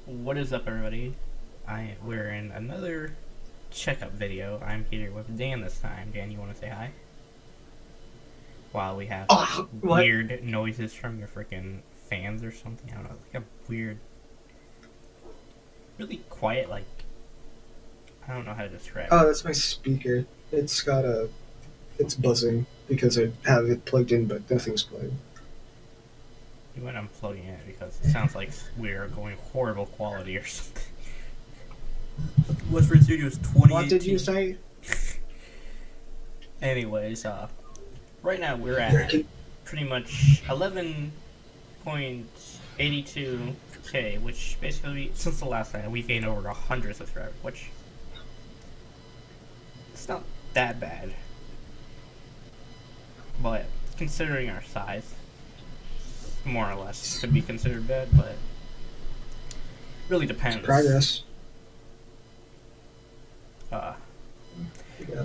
What is up, everybody? We're in another checkup video. I'm here with Dan this time. Dan, you want to say hi? While we have weird noises from your freaking fans or something. I don't know, like a weird, really quiet, like, I don't know how to describe it. Oh, that's my speaker. It's buzzing because I have it plugged in, but nothing's playing. You went unplugging it because it sounds like we're going horrible quality or something. Wesbrine Studios 2018. What did you say? Anyways, right now we're at pretty much 11.82k, which basically, since the last time, we've gained over 100 subscribers, which it's not that bad. But considering our size, more or less could be considered bad, but really depends. Progress.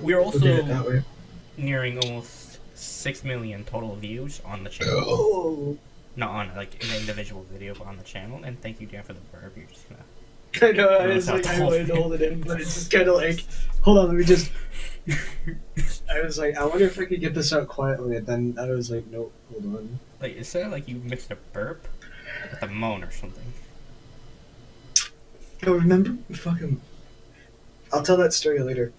We're also nearing almost 6 million total views on the channel. Oh. Not on like an individual video, but on the channell. And thank you, Dan, for the burp. You're just gonna. I know. I was like, I wanted to hold it in, but it's just kind of like, hold on, let me just. I was like, I wonder if I could get this out quietly, and then I was like, nope, hold on. Like, it sounded like you mixed a burp with a moan or something. Oh, remember? Fucking. I'll tell that story later.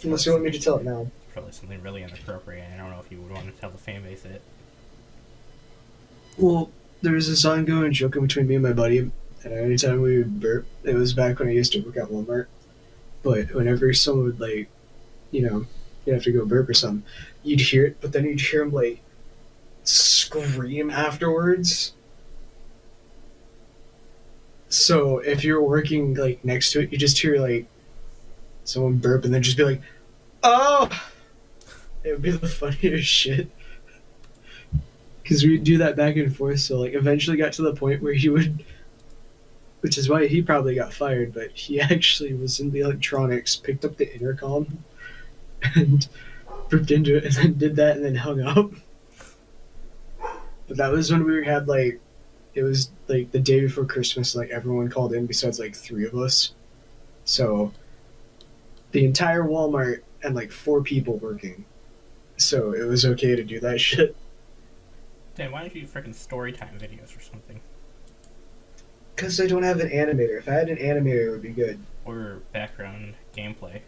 Unless you want me to tell it now. Probably something really inappropriate. I don't know if you would want to tell the fan base it. Well, there was this ongoing joke between me and my buddy, and anytime we would burp, it was back when I used to work at Walmart. But whenever someone would, like, you know, you'd have to go burp or something, you'd hear it, but then you'd hear him, like, scream afterwards. So if you're working, like, next to it, you just hear, like, someone burp and then just be like, oh! It would be the funniest shit. Because we'd do that back and forth, so, like, eventually got to the point where he would, which is why he probably got fired, but he actually was in the electronics, picked up the intercom, and burped into it, and then did that, and then hung up. But that was when we had, like, it was, like, the day before Christmas, like, everyone called in besides, like, 3 of us. So, the entire Walmart and, like, 4 people working. So, it was okay to do that shit. Dan, why don't you do freaking story time videos or something? Because I don't have an animator. If I had an animator, it would be good. Or background gameplay.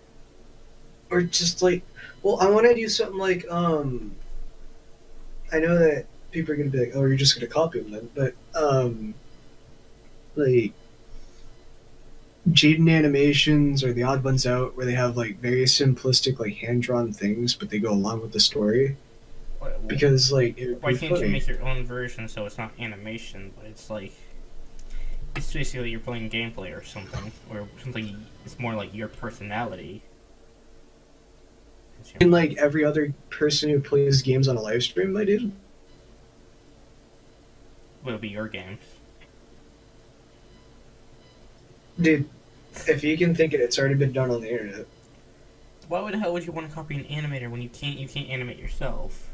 Or just, like, well, I want to do something like, I know that people are going to be like, oh, you're just going to copy them then, but, like, Jaden Animations or The Odd Ones Out, where they have, like, very simplistic, like, hand-drawn things, but they go along with the story. Because, like, it would why be can't funny. you make your own version so it's not animation, but it's like, it's basically you're playing gameplay or something, or something, it's more like your personality. And, like, every other person who plays games on a live stream, I do. Will be your games. Dude, if you can think it, it's already been done on the internet. Why the hell would you want to copy an animator when you can't animate yourself?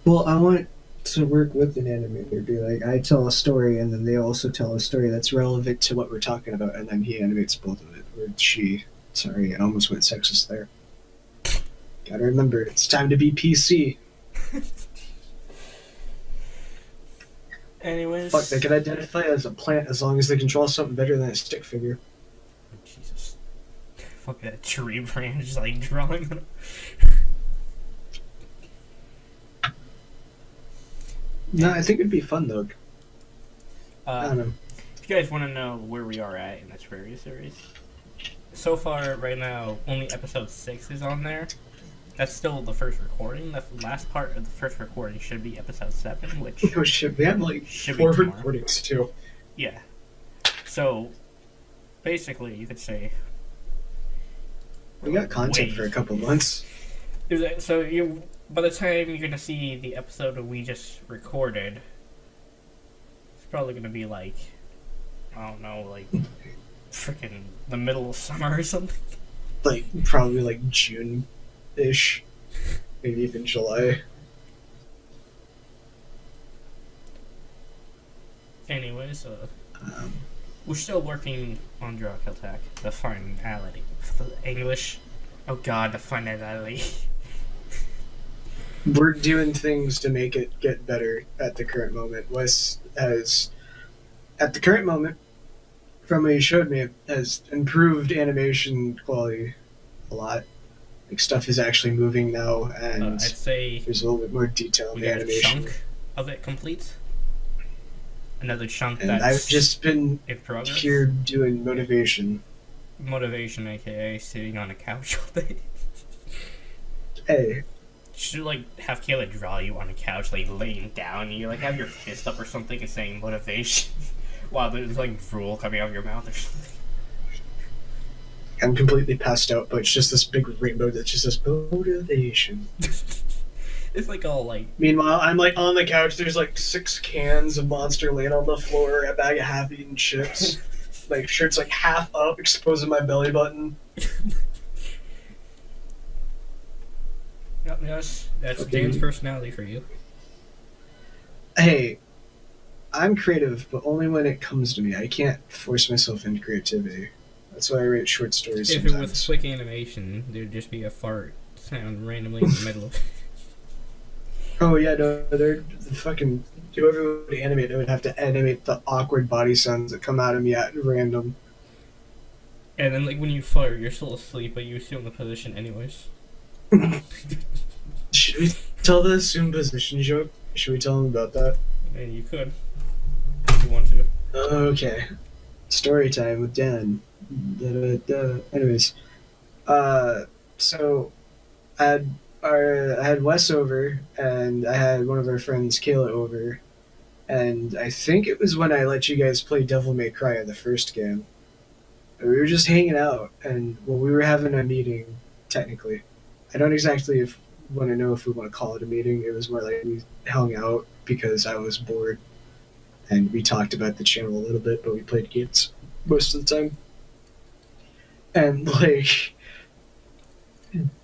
Well, I want to work with an animator. Be like, I tell a story, and then they also tell a story that's relevant to what we're talking about, and then he animates both of it. Or she. Sorry, I almost went sexist there. Gotta remember, it's time to be PC. Anyways. Fuck, they can identify as a plant as long as they can draw something better than a stick figure. Oh, Jesus. Fuck that tree branch, like, drawing on it. No, I think it'd be fun, though. I don't know. If you guys want to know where we are at in this Terraria series, so far, right now, only episode 6 is on there. That's still the first recording. The last part of the first recording should be episode 7, which... Oh shit, we have like 4 recordings, too. Yeah. So, basically, you could say... We got content for a couple months. So, by the time you're going to see the episode that we just recorded, it's probably going to be like, I don't know, like, freaking the middle of summer or something. Like, probably like June-ish. Maybe even July. Anyways, Um, we're still working on Drug Attack, the finality. The English. Oh god, the finality. we're doing things to make it get better at the current moment. Wes has, at the current moment, from what you showed me, has improved animation quality a lot. Like stuff is actually moving now, and I'd say there's a little bit more detail in we the got a animation. chunk of it complete. Another chunk And that's I've just been in progress. here doing motivation. Motivation, aka sitting on a couch all day. Hey, Should like have Kayla draw you on a couch, like laying down, and you like have your fist up or something and saying motivation, while there's like drool coming out of your mouth or something. I'm completely passed out, but it's just this big rainbow that just says motivation. It's like all like. Meanwhile, I'm like on the couch. There's like 6 cans of Monster laying on the floor, a bag of half-eaten chips. Like shirt's like half up, exposing my belly button. Yep, yes, that's Okay. Dan's personality for you. Hey, I'm creative, but only when it comes to me. I can't force myself into creativity. That's why I write short stories If sometimes. it was quick animation, there'd just be a fart sound randomly in the middle of it. Oh yeah, no, they're fucking whoever would animate it would have to animate the awkward body sounds that come out of me at random. And then like when you fart, you're still asleep, but you assume the position anyways. Should we tell the assume position joke? Should we tell them about that? And you could, if you want to. Okay. Story time with Dan. Anyways, so I had Wes over, and I had one of our friends, Kayla, over, and I think it was when I let you guys play Devil May Cry in the first game. We were just hanging out, and well, we were having a meeting, technically. I don't exactly want to know if we want to call it a meeting. It was more like we hung out because I was bored, and we talked about the channel a little bit, but we played games most of the time. And like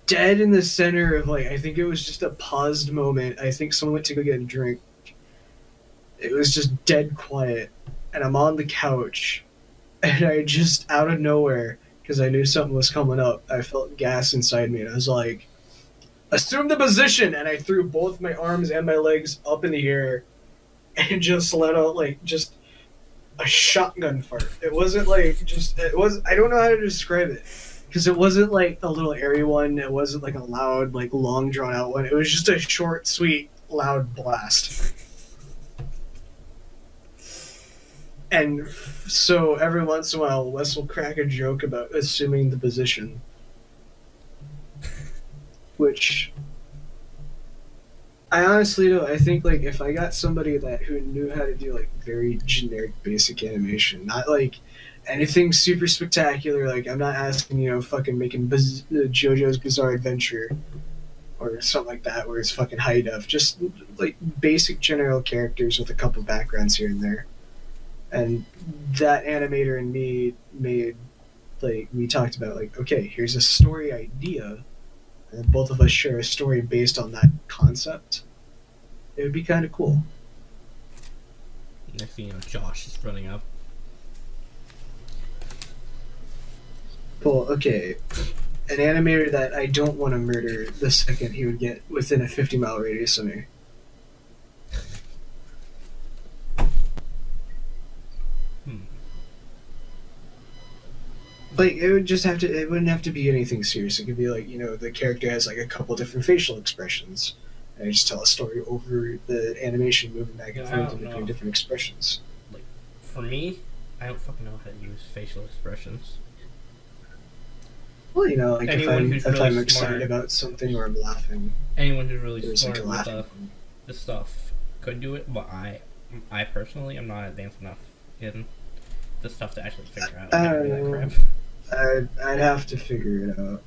dead in the center of like I think it was just a paused moment. I think someone went to go get a drink. It was just dead quiet, and I'm on the couch, and I just out of nowhere, because I knew something was coming up, I felt gas inside me, and I was like, "Assume the position!" And I threw both my arms and my legs up in the air, and just let out like just a shotgun fart. It wasn't like just it was. I don't know how to describe it. Because it wasn't like a little airy one, it wasn't like a loud, like long drawn out one. It was just a short, sweet, loud blast. And so every once in a while, Wes will crack a joke about assuming the position. Which I honestly do. I think like if I got somebody that who knew how to do like very generic, basic animation, not like anything super spectacular. Like I'm not asking, fucking making JoJo's Bizarre Adventure or something like that, where it's fucking high def. Just like basic general characters with a couple backgrounds here and there. And that animator and me made like we talked about like okay, here's a story idea, and both of us share a story based on that concept. It would be kind of cool. Next thing you know, Josh is running up. Well, okay. An animator that I don't want to murder the second he would get within a 50-mile radius of me. Like, it wouldn't have to be anything serious. It could be like, the character has like a couple different facial expressions. And I just tell a story over the animation moving back and forth and doing different expressions. Like, for me, I don't fucking know how to use facial expressions. Well, like if I'm excited smart, about something or I'm laughing. Anyone who's really smart like with the stuff could do it, but I personally am not advanced enough in the stuff to actually figure out how to do that crap. I'd have to figure it out.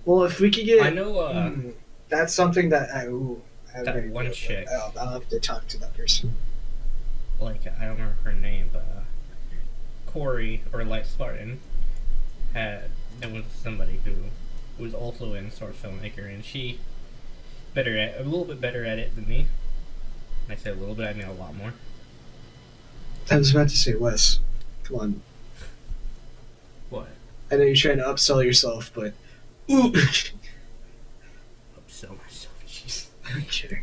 Well, if we could get, I know. That's something that That one chick. I'll have to talk to that person. Like I don't remember her name, but Corey or Light Spartan there was somebody who was also in Source Filmmaker, and she a little bit better at it than me. And I say a little bit, I mean a lot more. But she was able to I was about to say, Wes, come on. What? I know you're trying to upsell yourself, but ooh. Upsell myself, jeez. I'm kidding.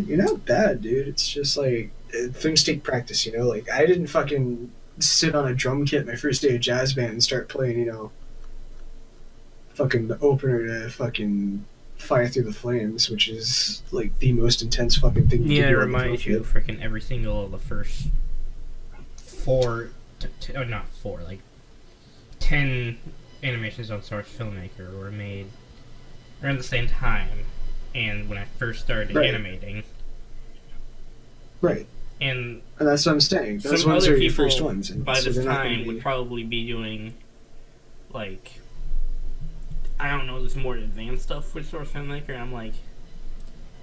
You're not bad, dude. It's just like things take practice, you know. Like I didn't fucking sit on a drum kit my first day of jazz band and start playing, you know, fucking the opener to fucking Fire Through the Flames, which is like the most intense fucking thing you Yeah, can it do on the reminds drum you kit. freaking every single of the first not four, like 10 animations on Source Filmmaker were made around the same time, and when I first started Right. animating. Right. And that's what I'm saying. Those some ones other are your people first ones. And by so this they're not gonna time would be... probably be doing, like, I don't know, this more advanced stuff with Source Filmmaker. I'm like,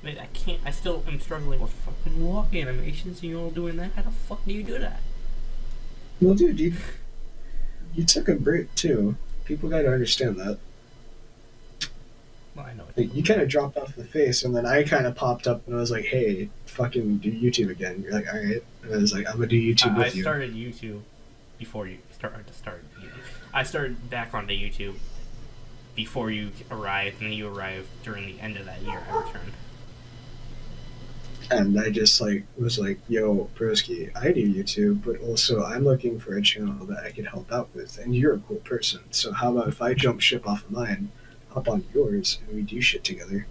man, I still am struggling with fucking walk animations, and you're all doing that? How the fuck do you do that? Well, dude, you took a break too. People gotta understand that. Well, I know. Like, you kind of dropped off the face, and then I kind of popped up and I was like, hey, fucking do YouTube again. You're like, alright. And I was like, I'm gonna do YouTube with you. I started YouTube before you started. I started back onto YouTube before you arrived, and then you arrived during the end of that year I returned. And I just like was like, yo, broski, I do YouTube, but also I'm looking for a channel that I can help out with, and you're a cool person. So how about if I jump ship off of mine, hop on yours, and we do shit together?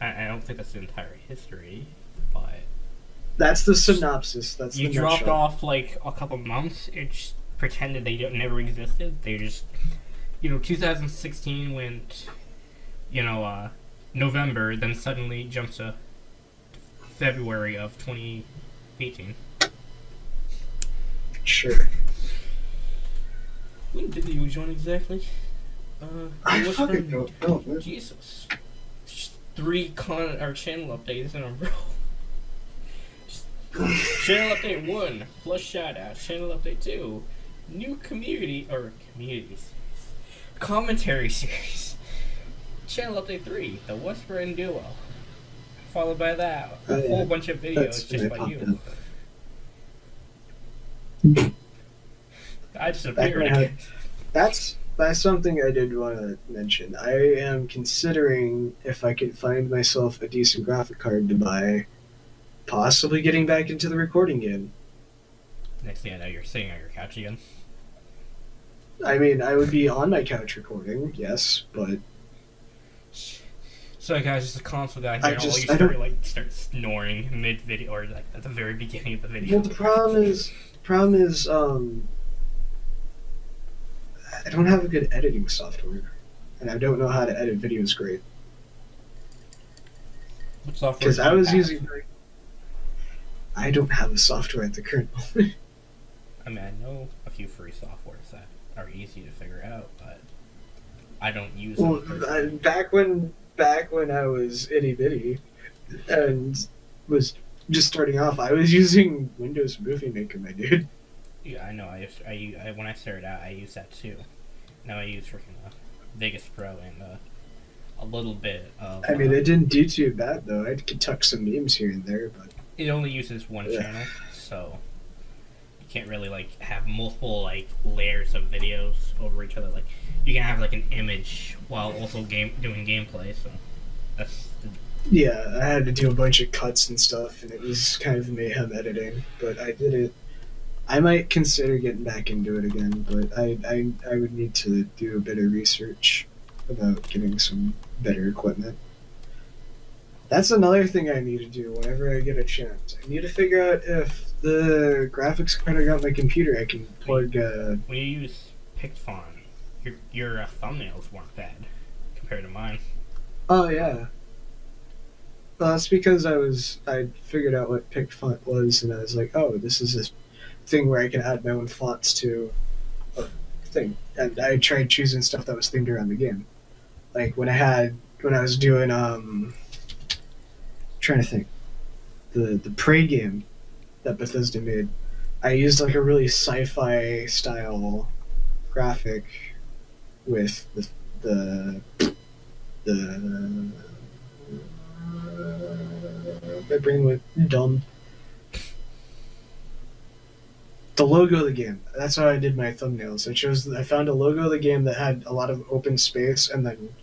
I don't think that's the entire history, but that's the synopsis. That's you the dropped nutshell. off like a couple months. It just pretended they never existed. They just, 2016 went, November, then suddenly jumps to February of 2018. Sure. When did you join exactly? I fucking don't know, man. Jesus. Just 3 channel updates in a row. Channel update 1, plus shoutouts. Channel update 2, new community series. Commentary series. Channel update 3, the Wesbrine duo. Followed by that, a whole bunch of videos just by you. I just appeared. That's something I did want to mention. I am considering if I can find myself a decent graphic card to buy, possibly getting back into the recording game. Next thing I know, you're sitting on your couch again. I mean, I would be on my couch recording, yes, but... So guys, it's the console guy here. Start snoring mid-video, or like at the very beginning of the video. Well, the problem is, I don't have a good editing software, and I don't know how to edit videos great. What software? Because I was using, I don't have a software at the current moment. I mean, I know a few free softwares that are easy to figure out, but I don't use them. Well, back when I was itty bitty and was just starting off, I was using Windows Movie Maker, my dude. Yeah, I know. I when I started out, I used that too. Now I use freaking Vegas Pro and a little bit of. I mean, it didn't do too bad though. I could tuck some memes here and there, but it only uses one channel, so you can't really like have multiple like layers of videos over each other. Like you can have like an image while also doing gameplay. So that's. Yeah, I had to do a bunch of cuts and stuff, and it was kind of mayhem editing. But I did it. I might consider getting back into it again, but I would need to do a bit of research about getting some better equipment. That's another thing I need to do whenever I get a chance. I need to figure out if the graphics card I got on my computer I can plug. When you use PicFont, your thumbnails weren't bad compared to mine. Oh yeah. Well, that's because I figured out what PicFont was, and I was like, oh, this is this thing where I can add my own fonts to a thing. And I tried choosing stuff that was themed around the game. Like when I was doing trying to think, the Prey game that Bethesda made, I used like a really sci-fi style graphic with the my brain went dumb. The logo of the game. That's how I did my thumbnails. I found a logo of the game that had a lot of open space, and then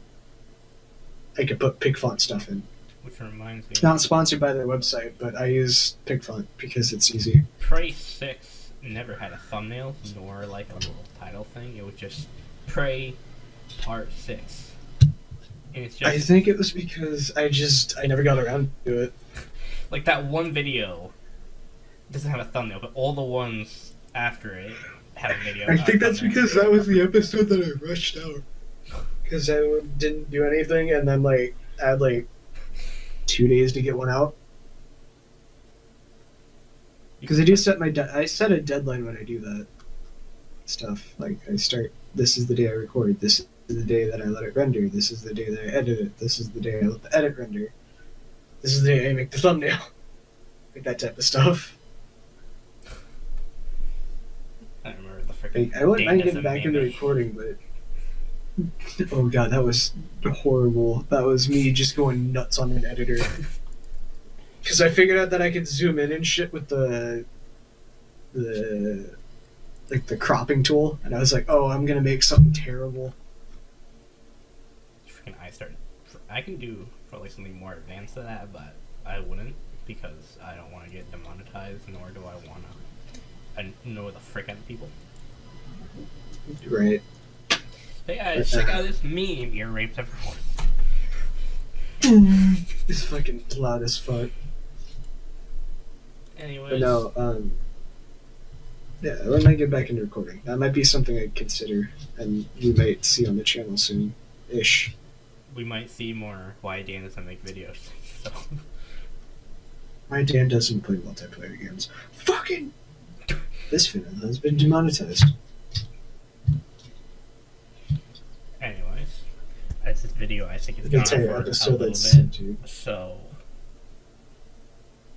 I could put PigFont stuff in. Which reminds me. It's not sponsored by their website, but I use PigFont because it's easy. Prey 6 never had a thumbnail, nor like a little title thing. It was just Prey Part 6. And it's just, I think it was because I never got around to it. Like that one video doesn't have a thumbnail, but all the ones after it have a video. I think that's because that was the episode that I rushed out. Because I didn't do anything, and then I had 2 days to get one out. Because I do set I set a deadline when I do that stuff. Like this is the day I record, this is the day that I let it render, this is the day that I edit it, this is the day I let the edit render, this is the day I make the thumbnail. Like that type of stuff. I remember the freaking. I wouldn't mind getting back into recording, but oh god, that was horrible. That was me just going nuts on an editor. Because I figured out that I could zoom in and shit with the cropping tool, and I was like, oh, I'm gonna make something terrible. Freaking I can do probably something more advanced than that, but I wouldn't, because I don't want to get demonetized, nor do I want to annoy the frick out of people. Right. Hey guys, check out this meme. Ear raped everyone. It's fucking loud as fuck. Anyways. But no, yeah, when I get back into recording, that might be something I'd consider, and you might see on the channel soon-ish. We might see more why Dan doesn't make videos. So. My Dan doesn't play multiplayer games. Fucking! This video has been demonetized. Anyways, this video I think is The gone entire for a episode little that's sent bit. to you. So,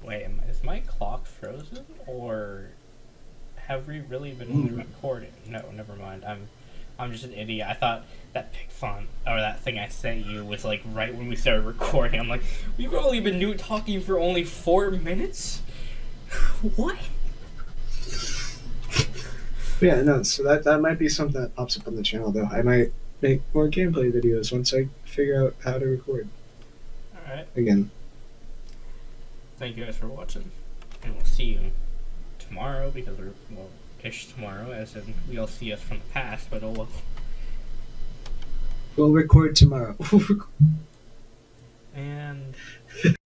wait, is my clock frozen, or have we really been recording? No, never mind. I'm just an idiot. I thought that PigFont or that thing I sent you was like right when we started recording. I'm like, we've only been talking for only 4 minutes. What? Yeah, no, so that might be something that pops up on the channel, though. I might make more gameplay videos once I figure out how to record. Alright. Again. Thank you guys for watching. And we'll see you tomorrow, because we're, well, ish tomorrow, as in you'll see us from the past, but oh well. We'll record tomorrow. And